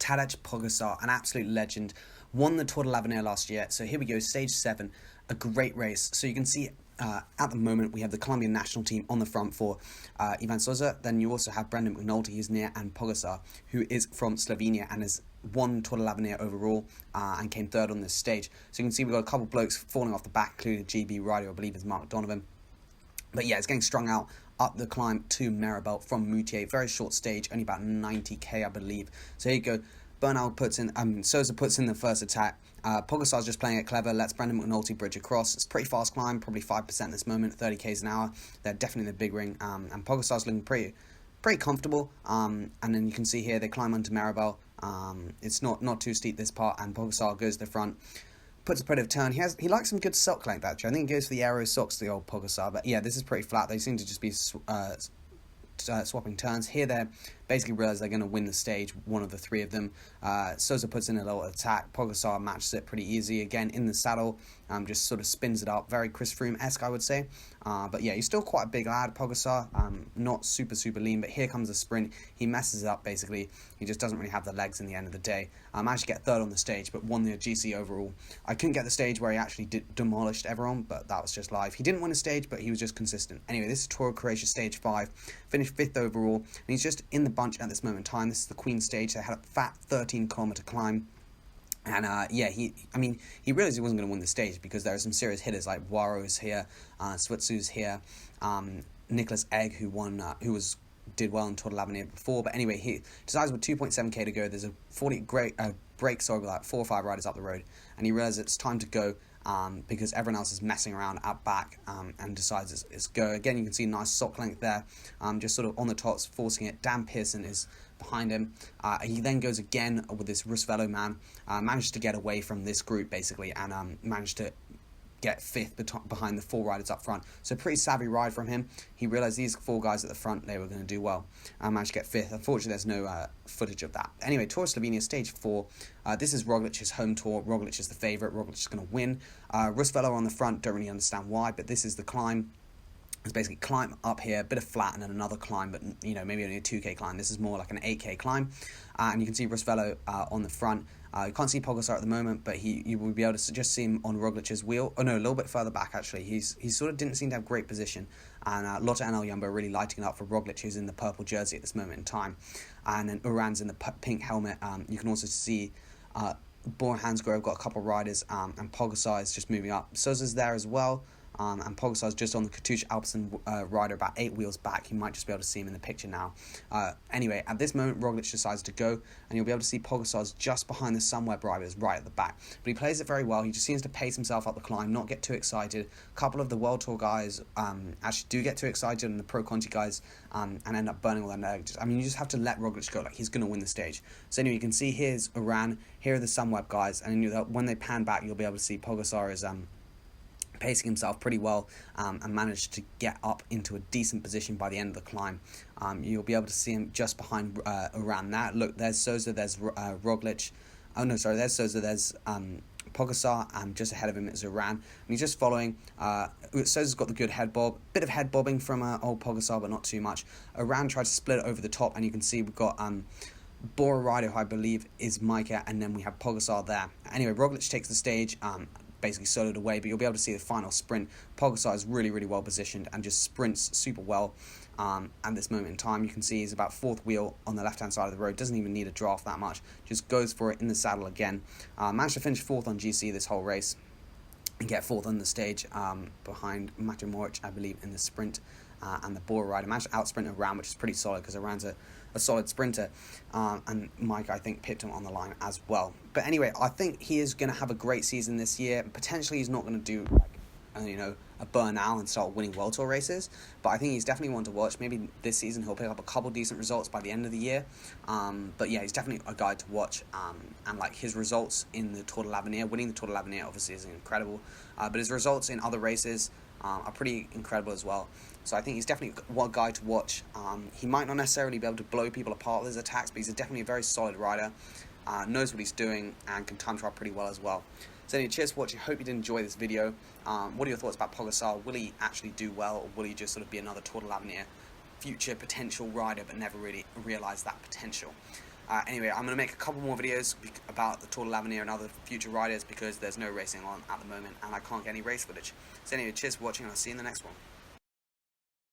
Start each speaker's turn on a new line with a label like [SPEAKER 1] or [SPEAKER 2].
[SPEAKER 1] Tadej Pogačar, an absolute legend, won the Tour de l'Avenir last year. So here we go, stage 7, a great race. So you can see at the moment we have the Colombian national team on the front for Ivan Sosa. Then you also have Brendan McNulty, who's near, and Pogačar, who is from Slovenia and has won Tour de l'Avenir overall and came third on this stage. So you can see we've got a couple of blokes falling off the back, including GB rider, I believe is Mark Donovan. But yeah, it's getting strung out up the climb to Maribel from Moutier. Very short stage, only about 90k, I believe. So here you go. Bernal puts in, Sosa puts in the first attack. Pogačar's just playing it clever, lets Brendan McNulty bridge across. It's a pretty fast climb, probably 5% at this moment, 30k's an hour. They're definitely in the big ring, and Pogačar's looking pretty comfortable. And then you can see here they climb onto Maribel. It's not too steep this part, and Pogačar goes to the front. Puts a pretty of turn. He likes some good sock like that. I think he goes for the aero socks, the old Pogačar. But yeah, this is pretty flat. They seem to just be swapping turns. Here they basically realise they're going to win the stage, one of the three of them. Sosa puts in a little attack. Pogačar matches it pretty easy. Again, in the saddle, just sort of spins it up. Very Chris Froome-esque, I would say. But yeah, he's still quite a big lad, Pogačar. Not super lean, but here comes the sprint. He messes it up, basically. He just doesn't really have the legs in the end of the day. Managed to get third on the stage, but won the GC overall. I couldn't get the stage where he actually demolished everyone, but that was just live. He didn't win a stage, but he was just consistent. Anyway, this is Tour of Croatia stage 5. Finished 5th overall, and he's just in the bunch at this moment in time. This is the Queen stage. They had a fat 13-kilometer climb. And yeah, he realized he wasn't going to win the stage because there are some serious hitters like Waro's here, Switsu's here, Nicholas Egg, who did well in Tour de l'Avenir before. But anyway, he decides with 2.7k to go. There's a break, with like 4 or 5 riders up the road, and he realizes it's time to go. Because everyone else is messing around at back, and decides it's go. Again, you can see a nice sock length there, just sort of on the tops, forcing it. Dan Pearson is behind him. He then goes again with this Rusvello man, managed to get away from this group basically, and managed to get 5th behind the 4 riders up front. So pretty savvy ride from him. He realised these 4 guys at the front, they were going to do well. Managed to get 5th. Unfortunately, there's no footage of that. Anyway, Tour of Slovenia, stage 4. This is Roglic's home tour. Roglic is the favourite. Roglic is going to win. Rusvello on the front, don't really understand why, but this is the climb. It's basically climb up here, a bit of flat, and then another climb, but maybe only a 2k climb. This is more like an 8k climb, and you can see Rusvello on the front. You can't see Pogačar at the moment, but you will be able to just see him on Roglic's wheel. Oh no, a little bit further back actually. He sort of didn't seem to have great position, and Lotte and El Jumbo really lighting it up for Roglic, who's in the purple jersey at this moment in time, and then Uran's in the pink helmet. You can also see Bora Hansgrohe got a couple of riders, and Pogačar is just moving up. Sosa's there as well. And Pogačar's just on the Katusha Alpecin rider about 8 wheels back. You might just be able to see him in the picture now. Anyway, at this moment, Roglic decides to go, and you'll be able to see Pogačar's just behind the Sunweb riders right at the back. But he plays it very well. He just seems to pace himself up the climb, not get too excited. A couple of the World Tour guys actually do get too excited, and the Pro Conti guys and end up burning all their legs. You just have to let Roglic go. Like, he's going to win the stage. So anyway, you can see here's Uran, here are the Sunweb guys, and when they pan back, you'll be able to see Pogačar is pacing himself pretty well, and managed to get up into a decent position by the end of the climb. You'll be able to see him just behind around that. Look, there's Sosa, there's Roglic. Oh no, sorry, there's Sosa, there's Pogačar, and just ahead of him is Uran. And he's just following. Sosa's got the good head bob. Bit of head bobbing from old Pogačar, but not too much. Uran tried to split it over the top, and you can see we've got Bora rider, who I believe is Micah, and then we have Pogačar there. Anyway, Roglic takes the stage, basically soloed away, but you'll be able to see the final sprint. Pogačar is really well positioned and just sprints super well. At this moment in time, you can see he's about 4th wheel on the left hand side of the road, doesn't even need a draft that much, just goes for it in the saddle again. Managed to finish 4th on GC this whole race and get 4th on the stage, behind Matej Moric, I believe, in the sprint, and the Bora rider. Managed to outsprint Uran, which is pretty solid because Uran's a solid sprinter, and Mike, I think, pipped him on the line as well. But anyway, I think he is going to have a great season this year. Potentially he's not going to do a Bernal and start winning World Tour races, but I think he's definitely one to watch. Maybe this season he'll pick up a couple decent results by the end of the year, but yeah, he's definitely a guy to watch, and like his results in the Tour de l'Avenir, winning the Tour de l'Avenir obviously is incredible, but his results in other races are pretty incredible as well. So I think he's definitely one guy to watch. He might not necessarily be able to blow people apart with his attacks, but he's definitely a very solid rider, knows what he's doing, and can time trial pretty well as well. So anyway, cheers for watching. Hope you did enjoy this video. What are your thoughts about Pogačar? Will he actually do well, or will he just sort of be another Tour de l'Avenir future potential rider, but never really realise that potential? Anyway, I'm going to make a couple more videos about the Tour de l'Avenir and other future riders because there's no racing on at the moment and I can't get any race footage. So anyway, cheers for watching and I'll see you in the next one.